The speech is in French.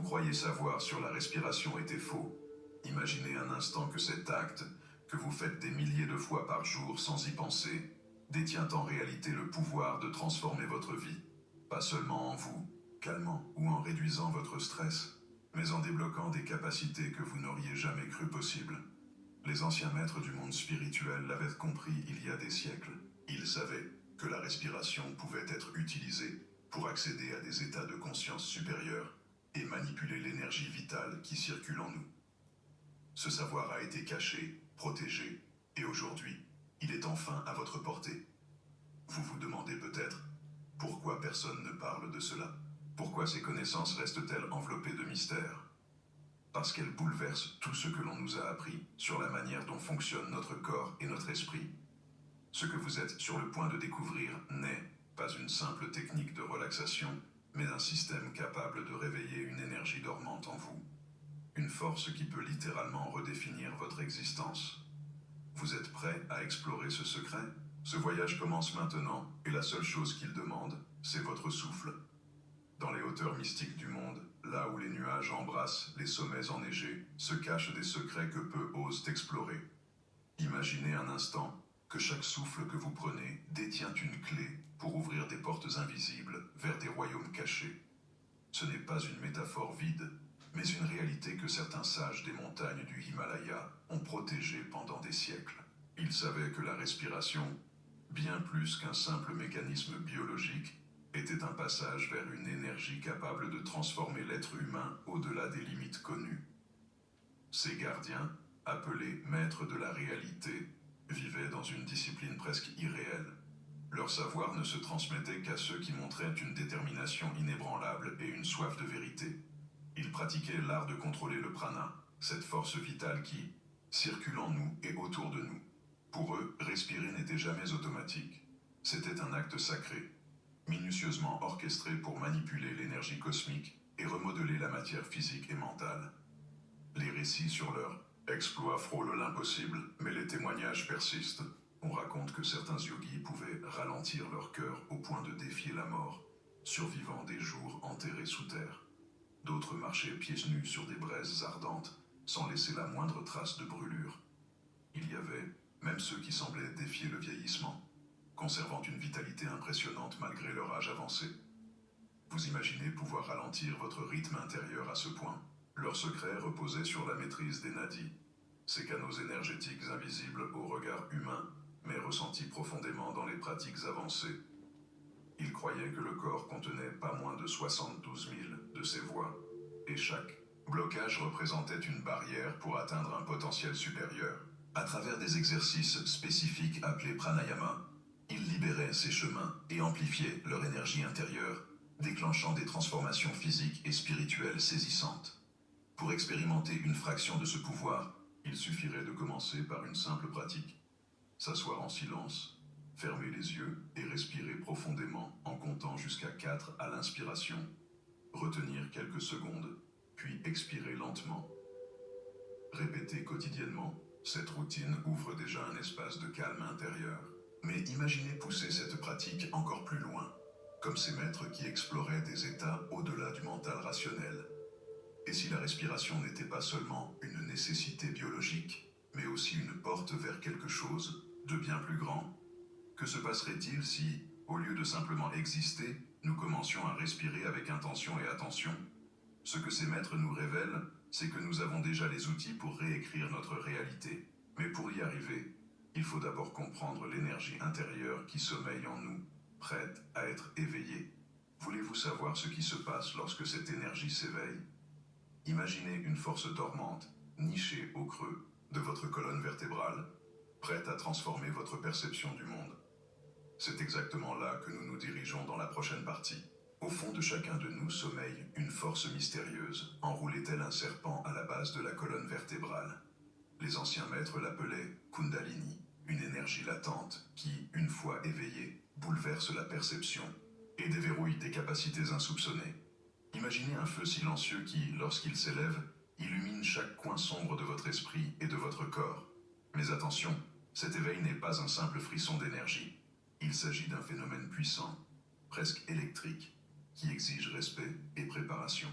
croyez savoir sur la respiration était faux, imaginez un instant que cet acte, que vous faites des milliers de fois par jour sans y penser, détient en réalité le pouvoir de transformer votre vie, pas seulement en vous, calmant ou en réduisant votre stress, mais en débloquant des capacités que vous n'auriez jamais cru possibles. Les anciens maîtres du monde spirituel l'avaient compris il y a des siècles. Ils savaient que la respiration pouvait être utilisée pour accéder à des états de conscience supérieurs et manipuler l'énergie vitale qui circule en nous. Ce savoir a été caché, protégé, et aujourd'hui, il est enfin à votre portée. Vous vous demandez peut-être pourquoi personne ne parle de cela. Pourquoi ces connaissances restent-elles enveloppées de mystère? Parce qu'elles bouleversent tout ce que l'on nous a appris sur la manière dont fonctionnent notre corps et notre esprit. Ce que vous êtes sur le point de découvrir n'est pas une simple technique de relaxation, mais un système capable de réveiller une énergie dormante en vous. Une force qui peut littéralement redéfinir votre existence. Vous êtes prêt à explorer ce secret? Ce voyage commence maintenant, et la seule chose qu'il demande, c'est votre souffle. Dans les hauteurs mystiques du monde, là où les nuages embrassent les sommets enneigés, se cachent des secrets que peu osent explorer. Imaginez un instant que chaque souffle que vous prenez détient une clé pour ouvrir des portes invisibles vers des royaumes cachés. Ce n'est pas une métaphore vide, mais une réalité que certains sages des montagnes du Himalaya ont protégée pendant des siècles. Ils savaient que la respiration, bien plus qu'un simple mécanisme biologique, était un passage vers une énergie capable de transformer l'être humain au-delà des limites connues. Ces gardiens, appelés maîtres de la réalité, vivaient dans une discipline presque irréelle. Leur savoir ne se transmettait qu'à ceux qui montraient une détermination inébranlable et une soif de vérité. Ils pratiquaient l'art de contrôler le prana, cette force vitale qui circule en nous et autour de nous. Pour eux, respirer n'était jamais automatique. C'était un acte sacré, minutieusement orchestré pour manipuler l'énergie cosmique et remodeler la matière physique et mentale. Les récits sur leur exploit frôlent l'impossible, mais les témoignages persistent. On raconte que certains yogis pouvaient ralentir leur cœur au point de défier la mort, survivant des jours enterrés sous terre. D'autres marchaient pieds nus sur des braises ardentes, sans laisser la moindre trace de brûlure. Il y avait même ceux qui semblaient défier le vieillissement, conservant une vitalité impressionnante malgré leur âge avancé. Vous imaginez pouvoir ralentir votre rythme intérieur à ce point. Leur secret reposait sur la maîtrise des nadis, ces canaux énergétiques invisibles au regard humain, mais ressentis profondément dans les pratiques avancées. Ils croyaient que le corps contenait pas moins de 72 000 de ces voies, et chaque blocage représentait une barrière pour atteindre un potentiel supérieur. À travers des exercices spécifiques appelés pranayama, ils libéraient ces chemins et amplifiaient leur énergie intérieure, déclenchant des transformations physiques et spirituelles saisissantes. Pour expérimenter une fraction de ce pouvoir, il suffirait de commencer par une simple pratique. S'asseoir en silence, fermer les yeux et respirer profondément en comptant jusqu'à 4 à l'inspiration. Retenir quelques secondes, puis expirer lentement. Répéter quotidiennement, cette routine ouvre déjà un espace de calme intérieur. Mais imaginez pousser cette pratique encore plus loin, comme ces maîtres qui exploraient des états au-delà du mental rationnel. Et si la respiration n'était pas seulement une nécessité biologique, mais aussi une porte vers quelque chose de bien plus grand? Que se passerait-il si, au lieu de simplement exister, nous commencions à respirer avec intention et attention? Ce que ces maîtres nous révèlent, c'est que nous avons déjà les outils pour réécrire notre réalité. Mais pour y arriver, il faut d'abord comprendre l'énergie intérieure qui sommeille en nous, prête à être éveillée. Voulez-vous savoir ce qui se passe lorsque cette énergie s'éveille? Imaginez une force dormante, nichée au creux de votre colonne vertébrale, prête à transformer votre perception du monde. C'est exactement là que nous nous dirigeons dans la prochaine partie. Au fond de chacun de nous sommeille une force mystérieuse, enroulée tel un serpent à la base de la colonne vertébrale. Les anciens maîtres l'appelaient Kundalini, une énergie latente qui, une fois éveillée, bouleverse la perception et déverrouille des capacités insoupçonnées. Imaginez un feu silencieux qui, lorsqu'il s'élève, illumine chaque coin sombre de votre esprit et de votre corps. Mais attention, cet éveil n'est pas un simple frisson d'énergie. Il s'agit d'un phénomène puissant, presque électrique, qui exige respect et préparation.